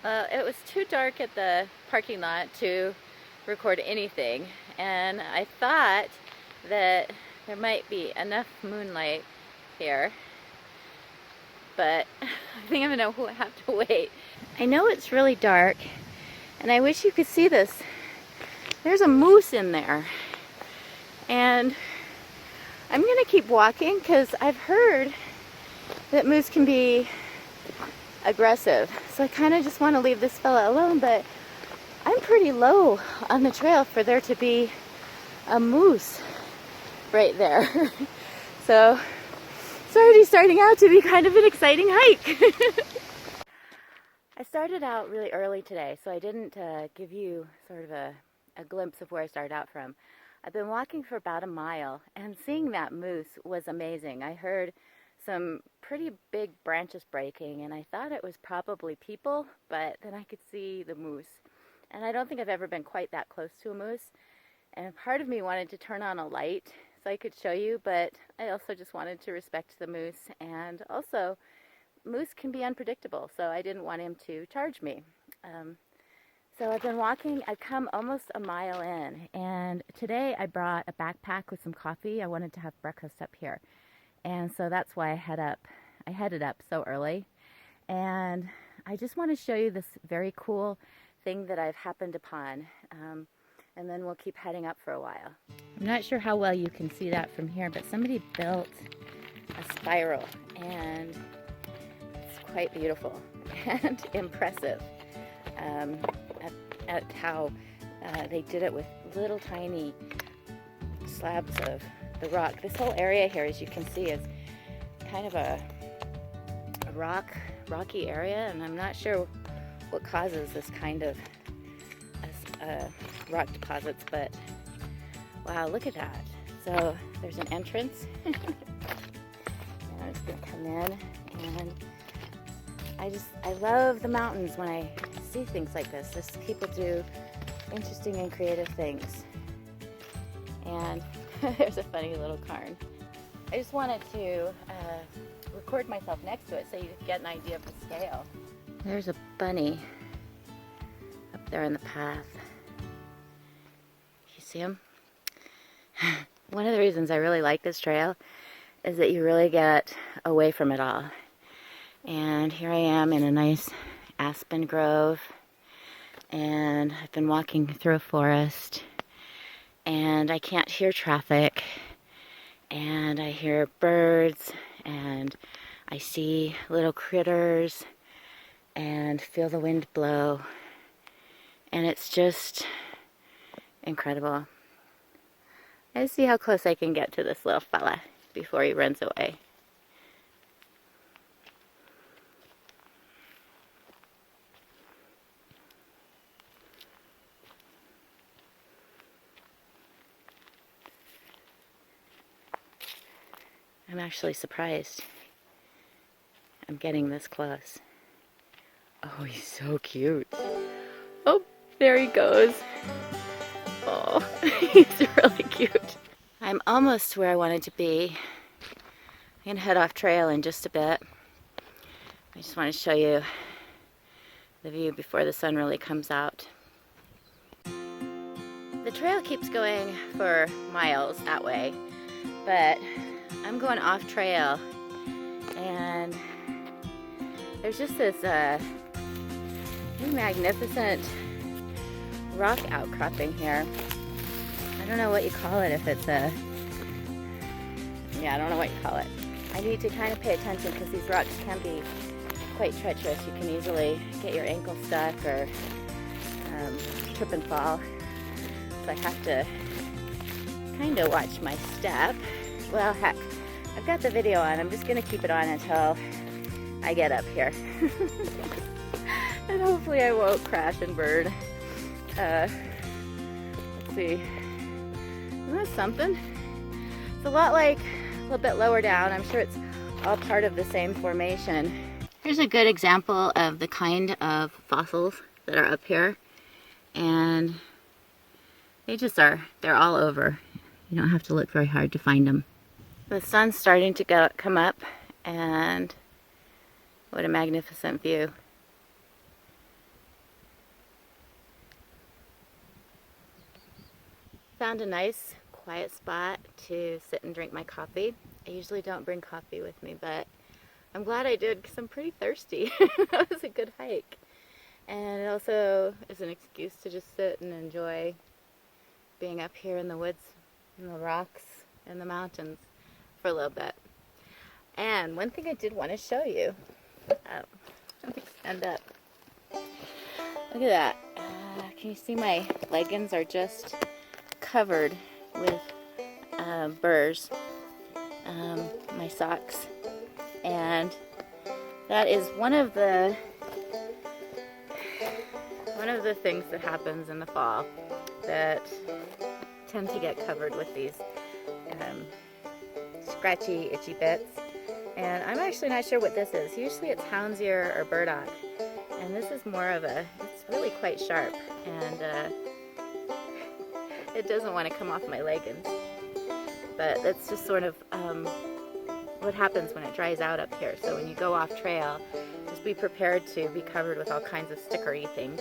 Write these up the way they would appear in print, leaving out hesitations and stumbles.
It was too dark at the parking lot to record anything, and I thought that there might be enough moonlight here, but I think I'm gonna have to wait. I know it's really dark, and I wish you could see this. There's a moose in there, and I'm gonna keep walking because I've heard that moose can be aggressive. So I kind of just want to leave this fella alone, but I'm pretty low on the trail for there to be a moose right there. So it's already starting out to be kind of an exciting hike. I started out really early today, so I didn't give you sort of a glimpse of where I started out from. I've been walking for about a mile, and seeing that moose was amazing. I heard some pretty big branches breaking, and I thought it was probably people, but then I could see the moose. And I don't think I've ever been quite that close to a moose. And part of me wanted to turn on a light so I could show you, but I also just wanted to respect the moose. And also, moose can be unpredictable, so I didn't want him to charge me. So I've been walking. I've come almost a mile in, and today I brought a backpack with some coffee. I wanted to have breakfast up here. And so that's why I headed up so early. And I just want to show you this very cool thing that I've happened upon. And then we'll keep heading up for a while. I'm not sure how well you can see that from here, but somebody built a spiral, and it's quite beautiful and impressive at how they did it with little tiny slabs of the rock. This whole area here, as you can see, is kind of a rocky area, and I'm not sure what causes this kind of rock deposits, but wow, look at that. So there's an entrance. And I'm just gonna come in, and I love the mountains when I see things like this. Just people do interesting and creative things. And there's a funny little cairn. I just wanted to record myself next to it so you get an idea of the scale. There's a bunny up there in the path. You see him? One of the reasons I really like this trail is that you really get away from it all. And here I am in a nice aspen grove, and I've been walking through a forest, and I can't hear traffic, and I hear birds, and I see little critters, and feel the wind blow, and it's just incredible. Let's see how close I can get to this little fella before he runs away. I'm actually surprised I'm getting this close. Oh, he's so cute. Oh, there he goes. Oh, he's really cute. I'm almost where I wanted to be. I'm gonna head off trail in just a bit. I just want to show you the view before the sun really comes out. The trail keeps going for miles that way, but I'm going off trail, and there's just this magnificent rock outcropping here. I don't know what you call it, if it's I don't know what you call it. I need to kind of pay attention because these rocks can be quite treacherous. You can easily get your ankle stuck or trip and fall. So I have to kind of watch my step. Well, heck, I've got the video on. I'm just going to keep it on until I get up here. And hopefully I won't crash and burn. Let's see. Isn't that something? It's a lot like a little bit lower down. I'm sure it's all part of the same formation. Here's a good example of the kind of fossils that are up here. And they just are. They're all over. You don't have to look very hard to find them. The sun's starting to come up, and what a magnificent view. found a nice quiet spot to sit and drink my coffee. I usually don't bring coffee with me, but I'm glad I did because I'm pretty thirsty. That was a good hike. And it also is an excuse to just sit and enjoy being up here in the woods, in the rocks, in the mountains for a little bit. And one thing I did want to show you. Let me stand up. Look at that. Can you see my leggings are just covered with burrs. My socks. And that is one of the things that happens in the fall that tend to get covered with these scratchy, itchy bits. And I'm actually not sure what this is. Usually it's hound's ear or burdock. And this is more of it's really quite sharp. And it doesn't want to come off my leggings. But that's just sort of what happens when it dries out up here. So when you go off trail, just be prepared to be covered with all kinds of stickery things.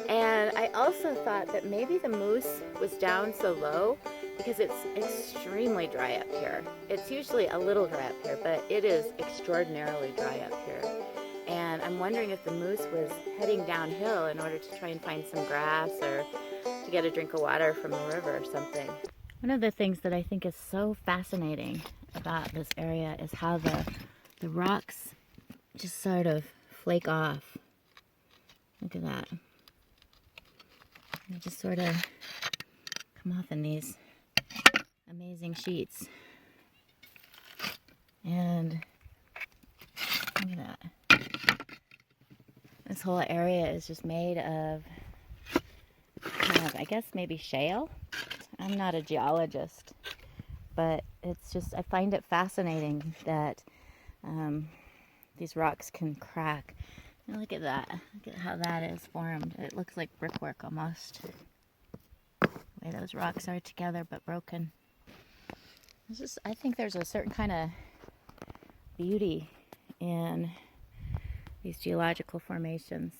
And I also thought that maybe the moose was down so low because it's extremely dry up here. It's usually a little dry up here, but it is extraordinarily dry up here. And I'm wondering if the moose was heading downhill in order to try and find some grass or to get a drink of water from the river or something. One of the things that I think is so fascinating about this area is how the rocks just sort of flake off. Look at that. They just sort of come off in these amazing sheets. And look at that. This whole area is just made of kind of, I guess, maybe shale. I'm not a geologist, but it's just, I find it fascinating that these rocks can crack. And look at that. Look at how that is formed. It looks like brickwork almost. The way those rocks are together but broken. It's just, I think there's a certain kind of beauty in these geological formations.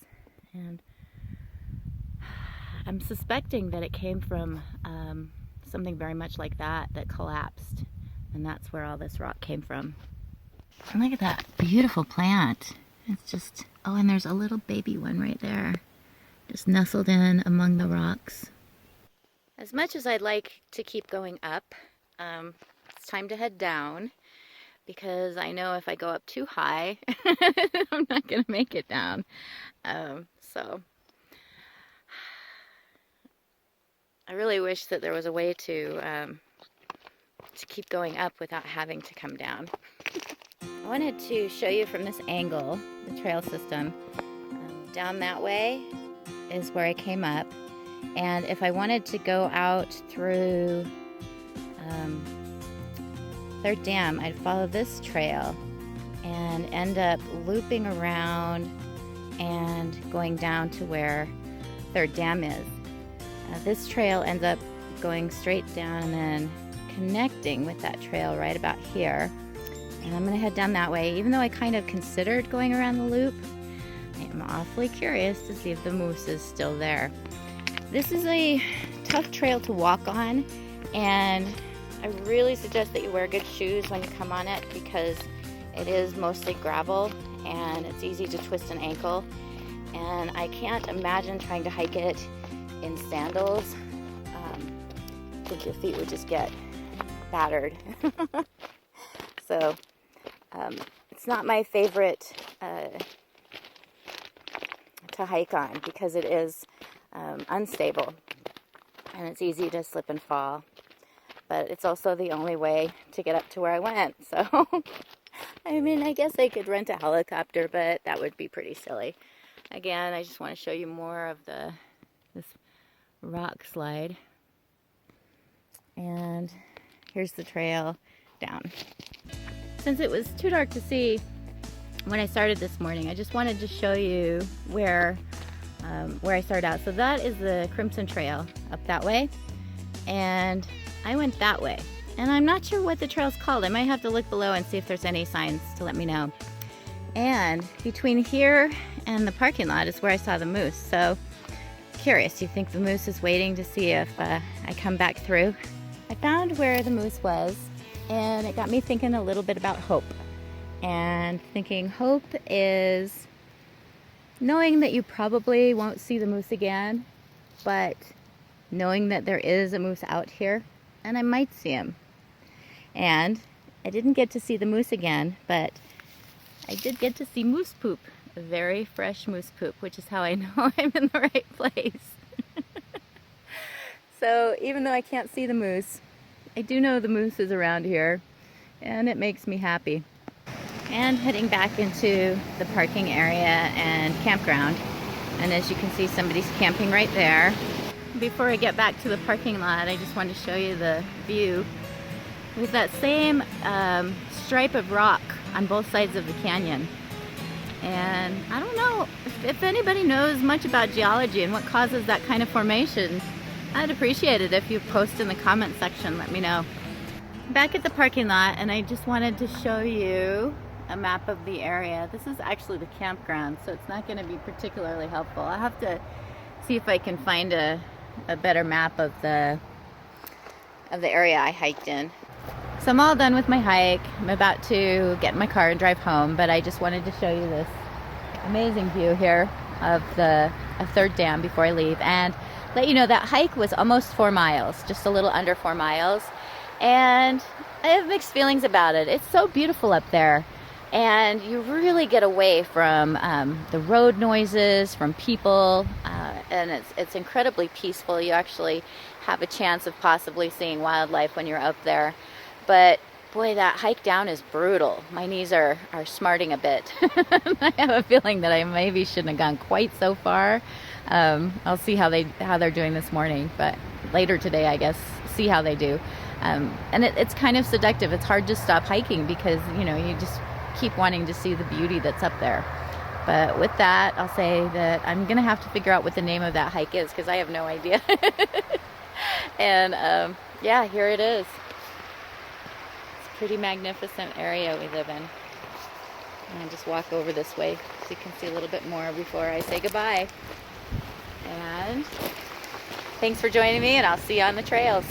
And I'm suspecting that it came from something very much like that collapsed. And that's where all this rock came from. And look at that beautiful plant. It's just, oh, and there's a little baby one right there, just nestled in among the rocks. As much as I'd like to keep going up, it's time to head down because I know if I go up too high, I'm not going to make it down. So I really wish that there was a way to keep going up without having to come down. I wanted to show you from this angle the trail system. Down that way is where I came up, and if I wanted to go out through Third Dam, I'd follow this trail and end up looping around and going down to where Third Dam is. This trail ends up going straight down and then connecting with that trail right about here. And I'm going to head down that way. Even though I kind of considered going around the loop, I am awfully curious to see if the moose is still there. This is a tough trail to walk on, and I really suggest that you wear good shoes when you come on it because it is mostly gravel and it's easy to twist an ankle. And I can't imagine trying to hike it in sandals. I think your feet would just get battered. So it's not my favorite to hike on because it is unstable and it's easy to slip and fall. But it's also the only way to get up to where I went. So, I mean, I guess I could rent a helicopter, but that would be pretty silly. Again, I just want to show you more of this rock slide. And here's the trail down. Since it was too dark to see when I started this morning, I just wanted to show you where I started out. So that is the Crimson Trail up that way, and I went that way. And I'm not sure what the trail's called. I might have to look below and see if there's any signs to let me know. And between here and the parking lot is where I saw the moose. So curious. You think the moose is waiting to see if I come back through? I found where the moose was, and it got me thinking a little bit about hope. And thinking hope is knowing that you probably won't see the moose again, but knowing that there is a moose out here, and I might see him. And I didn't get to see the moose again, but I did get to see moose poop. Very fresh moose poop, which is how I know I'm in the right place. So even though I can't see the moose, I do know the moose is around here, and it makes me happy. And heading back into the parking area and campground, and as you can see, somebody's camping right there. Before I get back to the parking lot, I just wanted to show you the view with that same stripe of rock on both sides of the canyon. And I don't know if anybody knows much about geology and what causes that kind of formation. I'd appreciate it if you post in the comment section, let me know. Back at the parking lot, and I just wanted to show you a map of the area. This is actually the campground, so it's not going to be particularly helpful. I'll have to see if I can find a better map of the area I hiked in. So I'm all done with my hike. I'm about to get in my car and drive home, but I just wanted to show you this amazing view here of the third dam before I leave, and let you know that hike was almost 4 miles, just a little under 4 miles, and I have mixed feelings about it. It's so beautiful up there, and you really get away from the road noises, from people, and it's incredibly peaceful. You actually have a chance of possibly seeing wildlife when you're up there. But boy, that hike down is brutal. My knees are smarting a bit. I have a feeling that I maybe shouldn't have gone quite so far. I'll see how they're doing this morning, but later today, I guess, see how they do. And it's kind of seductive. It's hard to stop hiking because, you know, you just keep wanting to see the beauty that's up there. But with that, I'll say that I'm gonna have to figure out what the name of that hike is because I have no idea. And yeah, here it is. Pretty magnificent area we live in. And I'll just walk over this way so you can see a little bit more before I say goodbye. And thanks for joining me, and I'll see you on the trails.